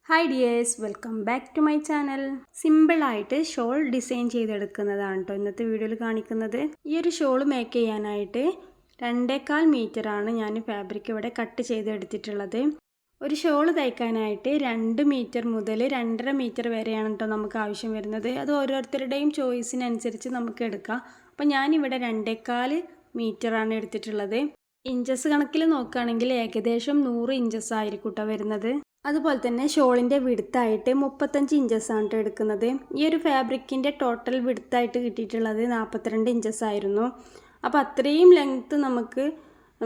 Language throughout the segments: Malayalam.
Hi dears, welcome back to my channel. സിമ്പിളായിട്ട് ഷോൾ ഡിസൈൻ ചെയ്തെടുക്കുന്നതാണ് കേട്ടോ ഇന്നത്തെ വീഡിയോയിൽ കാണിക്കുന്നത്. ഈ ഒരു ഷോൾ മേക്ക് ചെയ്യാനായിട്ട് 2.25 മീറ്ററാണ് ഞാൻ ഫാബ്രിക് ഇവിടെ കട്ട് ചെയ്തെടുത്തിട്ടുള്ളത്. ഒരു ഷോൾ തയ്ക്കാനായിട്ട് 2 മീറ്റർ മുതൽ 2.5 മീറ്റർ വരെയാണ് കേട്ടോ നമുക്ക് ആവശ്യം വരുന്നത്. അത് ഓരോരുത്തരുടെയും ചോയ്സിനനുസരിച്ച് നമുക്ക് എടുക്കാം. അപ്പോൾ ഞാനിവിടെ 2.25 മീറ്ററാണ് എടുത്തിട്ടുള്ളത്. ഇഞ്ചസ് കണക്കിൽ നോക്കുകയാണെങ്കിൽ ഏകദേശം 100 ഇഞ്ചസ് ആയിരിക്കും കേട്ടോ വരുന്നത്. അതുപോലെ തന്നെ ഷോളിൻ്റെ വിഡ്ത്തായിട്ട് 35 ഇഞ്ചസാണ് കേട്ടോ എടുക്കുന്നത്. ഈ ഒരു ഫാബ്രിക്കിൻ്റെ ടോട്ടൽ വിഡ്ത്തായിട്ട് കിട്ടിയിട്ടുള്ളത് 42 ഇഞ്ചസ് ആയിരുന്നു. അപ്പോൾ അത്രയും ലെങ്ത്ത് നമുക്ക്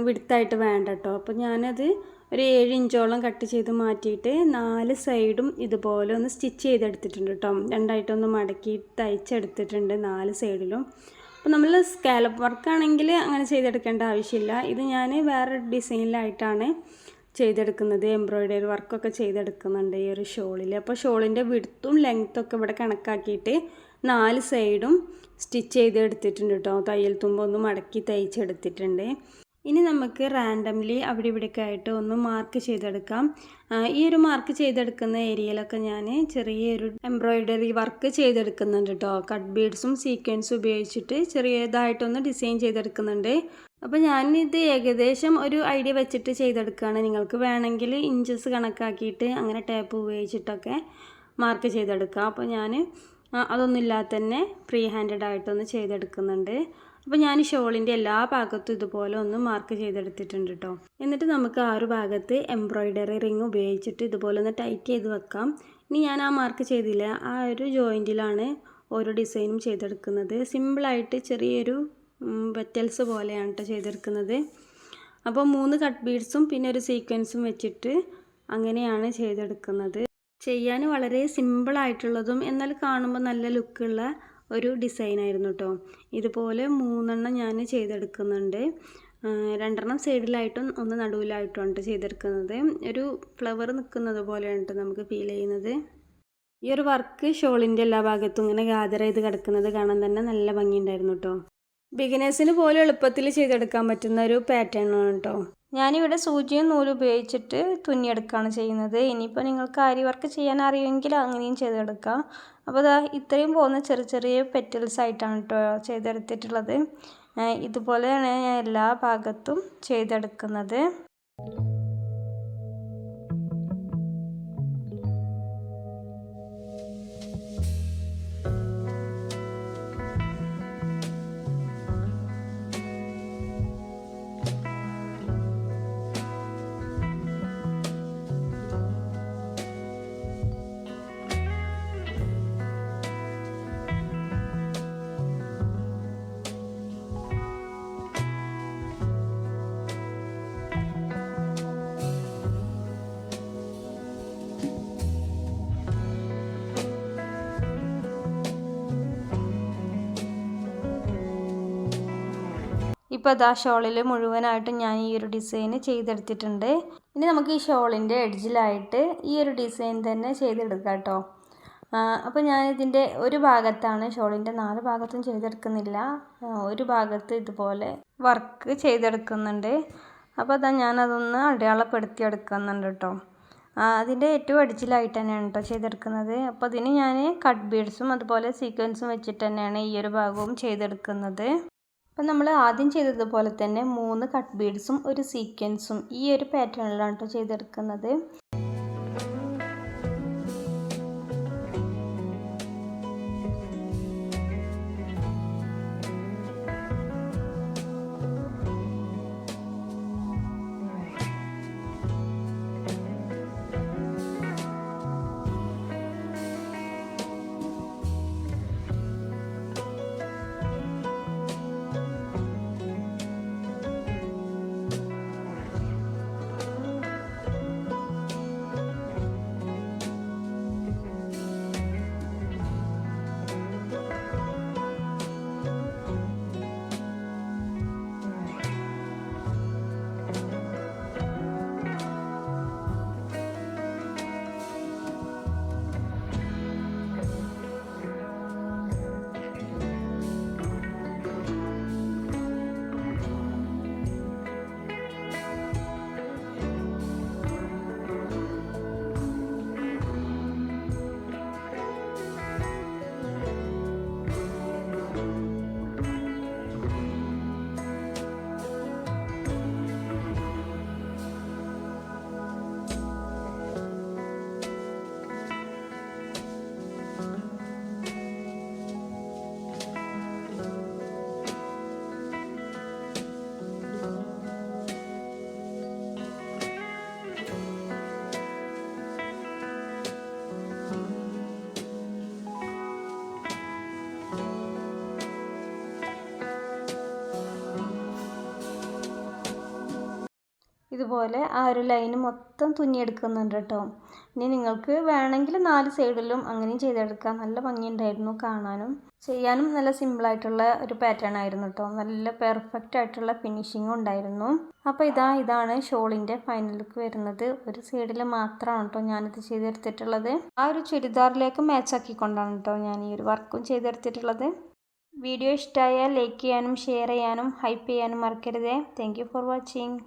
വിഡ്ത്തായിട്ട് വേണ്ട കേട്ടോ. അപ്പോൾ ഞാനത് ഒരു 7 ഇഞ്ചോളം കട്ട് ചെയ്ത് മാറ്റിയിട്ട് 4 സൈഡും ഇതുപോലെ ഒന്ന് സ്റ്റിച്ച് ചെയ്തെടുത്തിട്ടുണ്ട് കേട്ടോ. രണ്ടായിട്ടൊന്ന് മടക്കി തയ്ച്ചെടുത്തിട്ടുണ്ട് 4 സൈഡിലും. അപ്പോൾ നമ്മൾ സ്കാലപ്പ് വർക്കാണെങ്കിൽ അങ്ങനെ ചെയ്തെടുക്കേണ്ട ആവശ്യമില്ല. ഇത് ഞാൻ വേറെ ഡിസൈനിലായിട്ടാണ് ചെയ്തെടുക്കുന്നത്. എംബ്രോയ്ഡറി വർക്കൊക്കെ ചെയ്തെടുക്കുന്നുണ്ട് ഈ ഒരു ഷോളിൽ. അപ്പോൾ ഷോളിൻ്റെ വിഡ്ത്തും ലെങ്ത്തൊക്കെ ഇവിടെ കണക്കാക്കിയിട്ട് 4 സൈഡും സ്റ്റിച്ച് ചെയ്തെടുത്തിട്ടുണ്ട് കേട്ടോ. തയ്യൽ തുമ്പൊന്ന് മടക്കി തയ്ച്ചെടുത്തിട്ടുണ്ട്. ഇനി നമുക്ക് റാൻഡംലി അവിടെ ഇവിടെയൊക്കെ ആയിട്ട് ഒന്ന് മാർക്ക് ചെയ്തെടുക്കാം. ഈ ഒരു മാർക്ക് ചെയ്തെടുക്കുന്ന ഏരിയയിലൊക്കെ ഞാൻ ചെറിയൊരു എംബ്രോയ്ഡറി വർക്ക് ചെയ്തെടുക്കുന്നുണ്ട് കേട്ടോ. കട്ട് ബീഡ്സും സീക്വൻസും ഉപയോഗിച്ചിട്ട് ചെറിയതായിട്ടൊന്ന് ഡിസൈൻ ചെയ്തെടുക്കുന്നുണ്ട്. അപ്പോൾ ഞാനിത് ഏകദേശം ഒരു ഐഡിയ വെച്ചിട്ട് ചെയ്തെടുക്കുകയാണ്. നിങ്ങൾക്ക് വേണമെങ്കിൽ ഇഞ്ചസ് കണക്കാക്കിയിട്ട് അങ്ങനെ ടേപ്പ് ഉപയോഗിച്ചിട്ടൊക്കെ മാർക്ക് ചെയ്തെടുക്കാം. അപ്പോൾ ഞാൻ അതൊന്നുമില്ലാതെ തന്നെ ഫ്രീ ഹാൻഡഡ് ആയിട്ടൊന്ന് ചെയ്തെടുക്കുന്നുണ്ട്. അപ്പോൾ ഞാൻ ഷോളിൻ്റെ എല്ലാ ഭാഗത്തും ഇതുപോലെ ഒന്ന് മാർക്ക് ചെയ്തെടുത്തിട്ടുണ്ട് കേട്ടോ. എന്നിട്ട് നമുക്ക് ആ ഒരു ഭാഗത്ത് എംബ്രോയ്ഡറി റിങ് ഉപയോഗിച്ചിട്ട് ഇതുപോലെ ഒന്ന് ടൈറ്റ് ചെയ്ത് വെക്കാം. ഇനി ഞാൻ ആ മാർക്ക് ചെയ്തില്ല, ആ ഒരു ജോയിൻറ്റിലാണ് ഓരോ ഡിസൈനും ചെയ്തെടുക്കുന്നത്. സിമ്പിളായിട്ട് ചെറിയൊരു വെറ്റൽസ് പോലെയാണ് കേട്ടോ ചെയ്തെടുക്കുന്നത്. അപ്പോൾ 3 കട്ട് ബീഡ്സും പിന്നെ ഒരു സീക്വൻസും വെച്ചിട്ട് അങ്ങനെയാണ് ചെയ്തെടുക്കുന്നത്. ചെയ്യാൻ വളരെ സിമ്പിളായിട്ടുള്ളതും എന്നാൽ കാണുമ്പോൾ നല്ല ലുക്കുള്ള ഒരു ഡിസൈനായിരുന്നു കേട്ടോ. ഇതുപോലെ 3 എണ്ണം ഞാൻ ചെയ്തെടുക്കുന്നുണ്ട്. 2 എണ്ണം സൈഡിലായിട്ടും 1 നടുവിലായിട്ടുമാണ് ചെയ്തെടുക്കുന്നത്. ഒരു ഫ്ലവർ നിൽക്കുന്നത് പോലെയാണ് നമുക്ക് ഫീൽ ചെയ്യുന്നത്. ഈ ഒരു വർക്ക് ഷോളിൻ്റെ എല്ലാ ഭാഗത്തും ഇങ്ങനെ ഗാദർ ചെയ്ത് കിടക്കുന്നത് കാണാൻ തന്നെ നല്ല ഭംഗിയുണ്ടായിരുന്നു കേട്ടോ. ബിഗിനേഴ്സിന് പോലും എളുപ്പത്തിൽ ചെയ്തെടുക്കാൻ പറ്റുന്ന ഒരു പാറ്റേൺ ആണ് കേട്ടോ. ഞാനിവിടെ സൂചിയും നൂലും ഉപയോഗിച്ചിട്ട് തുന്നിയെടുക്കുകയാണ് ചെയ്യുന്നത്. ഇനിയിപ്പോൾ നിങ്ങൾക്ക് ആരി വർക്ക് ചെയ്യാൻ അറിയുമെങ്കിൽ അങ്ങനെയും ചെയ്തെടുക്കാം. അപ്പോൾ ഇതാ ഇത്രയും പോകുന്ന ചെറിയ ചെറിയ പെറ്റൽസ് ആയിട്ടാണ് കേട്ടോ ചെയ്തെടുത്തിട്ടുള്ളത്. ഇതുപോലെയാണ് ഞാൻ എല്ലാ ഭാഗത്തും ചെയ്തെടുക്കുന്നത്. ഇപ്പോൾ ഇതാ ഷോളിൽ മുഴുവനായിട്ടും ഞാൻ ഈ ഒരു ഡിസൈൻ ചെയ്തെടുത്തിട്ടുണ്ട്. ഇനി നമുക്ക് ഈ ഷോളിൻ്റെ എഡ്ജിലായിട്ട് ഈ ഒരു ഡിസൈൻ തന്നെ ചെയ്തെടുക്കാം കേട്ടോ. അപ്പോൾ ഞാനിതിൻ്റെ ഒരു ഭാഗത്താണ്, ഷോളിൻ്റെ 4 ഭാഗത്തും ചെയ്തെടുക്കുന്നില്ല, ഒരു ഭാഗത്ത് ഇതുപോലെ വർക്ക് ചെയ്തെടുക്കുന്നുണ്ട്. അപ്പോൾ അതാ ഞാനതൊന്ന് അടയാളപ്പെടുത്തിയെടുക്കുന്നുണ്ട് കേട്ടോ. അതിൻ്റെ ഏറ്റവും എഡ്ജിലായിട്ട് തന്നെയാണ് കേട്ടോ ചെയ്തെടുക്കുന്നത്. അപ്പോൾ അതിന് ഞാൻ കട്ട് ബീഡ്സും അതുപോലെ സീക്വൻസും വെച്ചിട്ട് തന്നെയാണ് ഈ ഒരു ഭാഗവും ചെയ്തെടുക്കുന്നത്. അപ്പം നമ്മൾ ആദ്യം ചെയ്തതുപോലെ തന്നെ 3 കട്ട് ബീഡ്സും ഒരു സീക്വൻസും ഈ ഒരു പാറ്റേണിലാണ് കേട്ടോ ചെയ്തെടുക്കുന്നത്. ഇതുപോലെ ആ ഒരു ലൈന് മൊത്തം തുന്നിയെടുക്കുന്നുണ്ട് കേട്ടോ. ഇനി നിങ്ങൾക്ക് വേണമെങ്കിൽ 4 സൈഡിലും അങ്ങനെയും ചെയ്തെടുക്കാം. നല്ല ഭംഗിയുണ്ടായിരുന്നു കാണാനും ചെയ്യാനും. നല്ല സിമ്പിളായിട്ടുള്ള ഒരു പാറ്റേൺ ആയിരുന്നു കേട്ടോ. നല്ല പെർഫെക്റ്റ് ആയിട്ടുള്ള ഫിനിഷിങ്ങും ഉണ്ടായിരുന്നു. അപ്പോൾ ഇതാണ് ഷോളിൻ്റെ ഫൈനൽ ലുക്ക് വരുന്നത്. ഒരു സൈഡിൽ മാത്രമാണ് കേട്ടോ ഞാനിത് ചെയ്തെടുത്തിട്ടുള്ളത്. ആ ഒരു ചുരിദാറിലേക്ക് മാച്ച് ആക്കിക്കൊണ്ടാണ് കേട്ടോ ഞാൻ ഈ ഒരു വർക്കും ചെയ്തെടുത്തിട്ടുള്ളത്. വീഡിയോ ഇഷ്ടമായാൽ ലൈക്ക് ചെയ്യാനും ഷെയർ ചെയ്യാനും ഹൈപ്പ് ചെയ്യാനും മറക്കരുതേ. Thank you for watching.